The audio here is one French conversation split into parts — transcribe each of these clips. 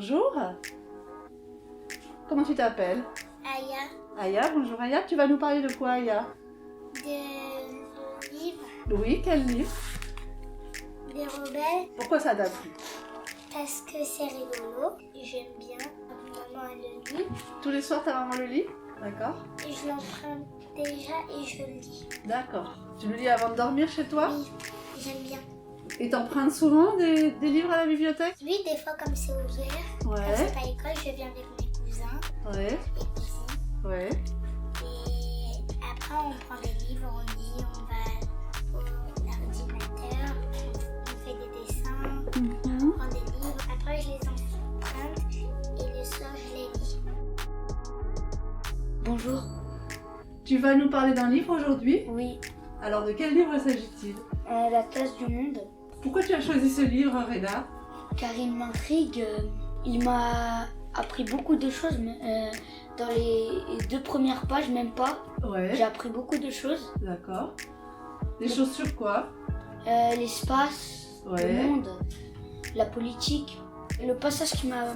Bonjour. Comment tu t'appelles? Aya, Aya, bonjour Aya. Tu vas nous parler de quoi Aya? de livres, Oui, quel livre? des rebelles, Pourquoi ça t'a plu? parce que c'est rigolo, j'aime bien, maman elle le lit, Tous les soirs ta maman le lit? D'accord. et je l'emprunte déjà et je le lis. D'accord. Tu le lis avant de dormir chez toi? Oui, j'aime bien. Et t'empruntes souvent des livres à la bibliothèque? Oui, des fois comme c'est ouvert, comme Ouais. c'est pas à l'école, je viens avec mes cousins Ouais. et cousines. Ouais. Et après on prend des livres, on lit, on va à l'ordinateur, on fait des dessins, on prend des livres, après je les emprunte et le soir je les lis. Bonjour. Tu vas nous parler d'un livre aujourd'hui? Oui, Alors de quel livre s'agit-il? La classe du monde, Pourquoi tu as choisi ce livre, Reda? car il m'intrigue. Il m'a appris beaucoup de choses. Dans les 2 premières pages, même pas, Ouais. j'ai appris beaucoup de choses. D'accord. Des choses sur quoi? L'espace, Ouais. le monde, la politique. Le passage qui m'a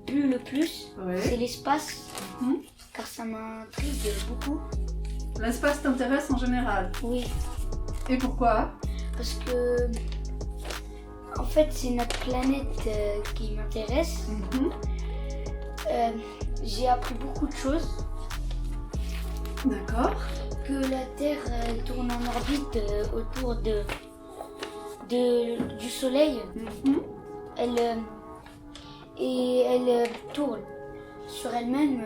plu le plus, c'est Ouais. l'espace, Mhm. car ça m'intrigue beaucoup. L'espace t'intéresse en général. Oui, Et pourquoi? parce que en fait, c'est notre planète qui m'intéresse. Mhm. J'ai appris beaucoup de choses. D'accord. Que la Terre tourne en orbite autour du Soleil. Mhm. Elle tourne sur elle-même.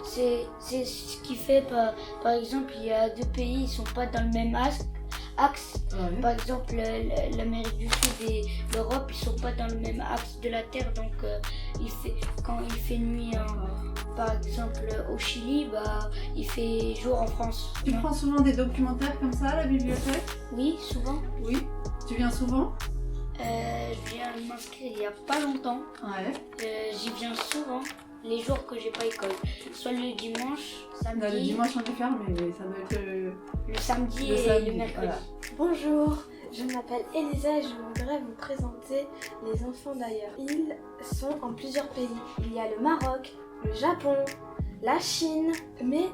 C'est ce qui fait, par exemple, il y a 2 pays, ils sont pas dans le même axe. Ouais. Par exemple, l'Amérique du Sud et l'Europe, ils sont pas dans le même axe de la Terre. Donc, quand il fait nuit, par exemple, au Chili, il fait jour en France. Tu prends souvent des documentaires comme ça à la bibliothèque? Oui, souvent. Oui. Tu viens souvent? Je viens m'inscrire il y a pas longtemps. Ouais. J'y viens souvent les jours que j'ai pas école. Soit le dimanche, Là, le samedi, dimanche on est fermé, mais ça doit être le samedi le et samedi. le mercredi. Voilà. Bonjour, je m'appelle Elisa et je voudrais vous présenter les enfants d'ailleurs. Ils sont en plusieurs pays. Il y a le Maroc, le Japon, la Chine, mais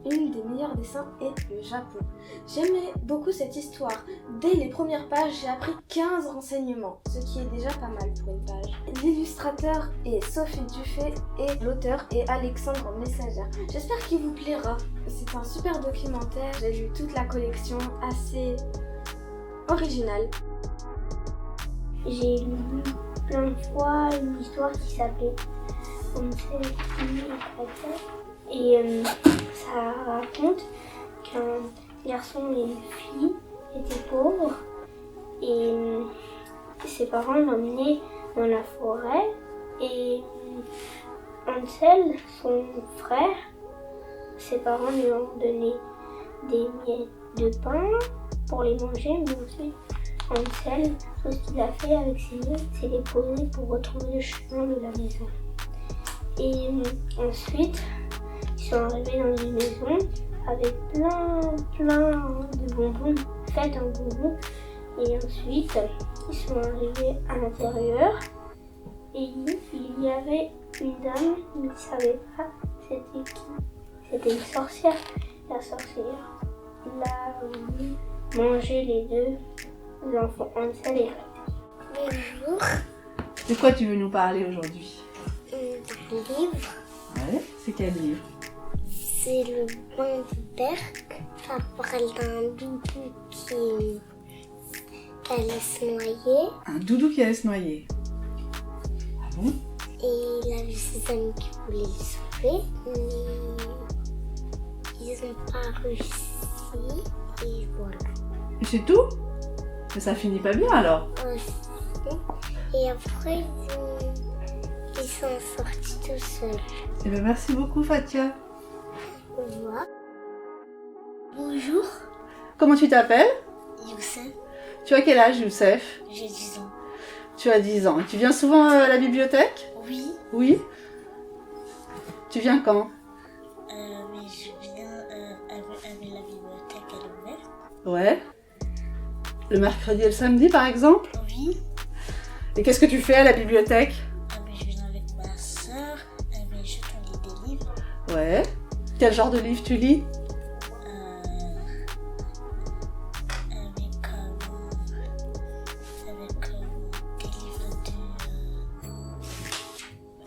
une des meilleurs dessins est le Japon. J'aimais beaucoup cette histoire. Dès les premières pages, j'ai appris 15 renseignements, ce qui est déjà pas mal pour une page. L'illustrateur est Sophie Dufay et l'auteur est Alexandre Messager. J'espère qu'il vous plaira. C'est un super documentaire. J'ai lu toute la collection, assez originale. J'ai lu plein de fois une histoire qui s'appelait Comme c'est et ça raconte qu'un garçon et une fille étaient pauvres et ses parents l'emmenaient dans la forêt et Ansel, son frère, ses parents lui ont donné des miettes de pain pour les manger, mais aussi Ansel, tout ce qu'il a fait avec ses miettes, c'est les poser pour retrouver le chemin de la maison. Et ensuite, ils sont arrivés dans une maison avec plein de bonbons, faits en bonbons. Et ensuite, ils sont arrivés à l'intérieur et il y avait une dame, mais ils ne savaient pas c'était qui. C'était une sorcière. La sorcière l'a mangé les 2 enfants, Hansel et Gretel. Bonjour, De quoi tu veux nous parler aujourd'hui? un livre. Ouais. C'est quel livre? C'est le bain du Berck. Ça parle d'un doudou qui allait se noyer. Un doudou qui allait se noyer. Ah bon? Et il a vu ses amis qui voulaient le sauver. Mais ils n'ont pas réussi. Et voilà. Et c'est tout? Mais ça finit pas bien alors? Et après, ils sont sortis tout seuls. Eh bien merci beaucoup Fatia. Au revoir. Bonjour, Comment tu t'appelles? Youssef. Tu as quel âge Youssef? J'ai 10 ans. Tu as 10 ans. Tu viens souvent à la bibliothèque? Oui, Oui. Tu viens quand? mais je viens avec la bibliothèque à l'ouvert. Ouais. Le mercredi et le samedi par exemple? Oui. Et qu'est-ce que tu fais à la bibliothèque? Mais je viens Ouais. Quel genre de livre tu lis?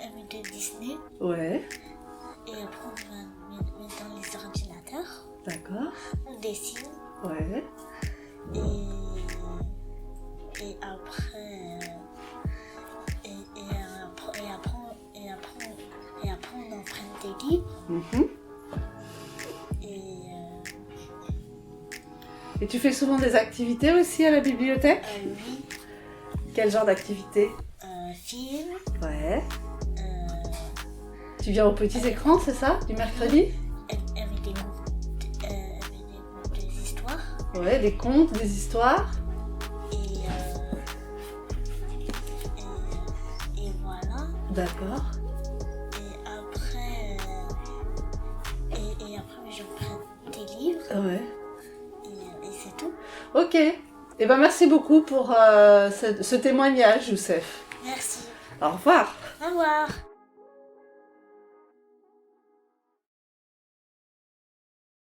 Avec de Disney. Ouais. Et après, on va mettre dans les ordinateurs. D'accord. On dessine. Ouais. Et après, on emprunte des livres. Mhm. Et Et tu fais souvent des activités aussi à la bibliothèque? oui, Quel genre d'activité? film. Ouais. Tu viens aux petits écrans, c'est ça? Du mercredi? Avec des histoires. Ouais, des contes, des histoires. Et voilà. D'accord. Et après j'emprunte des livres. Ouais. Et c'est tout. Ok. Eh ben merci beaucoup pour ce témoignage, Youssef. Merci. Au revoir. Au revoir.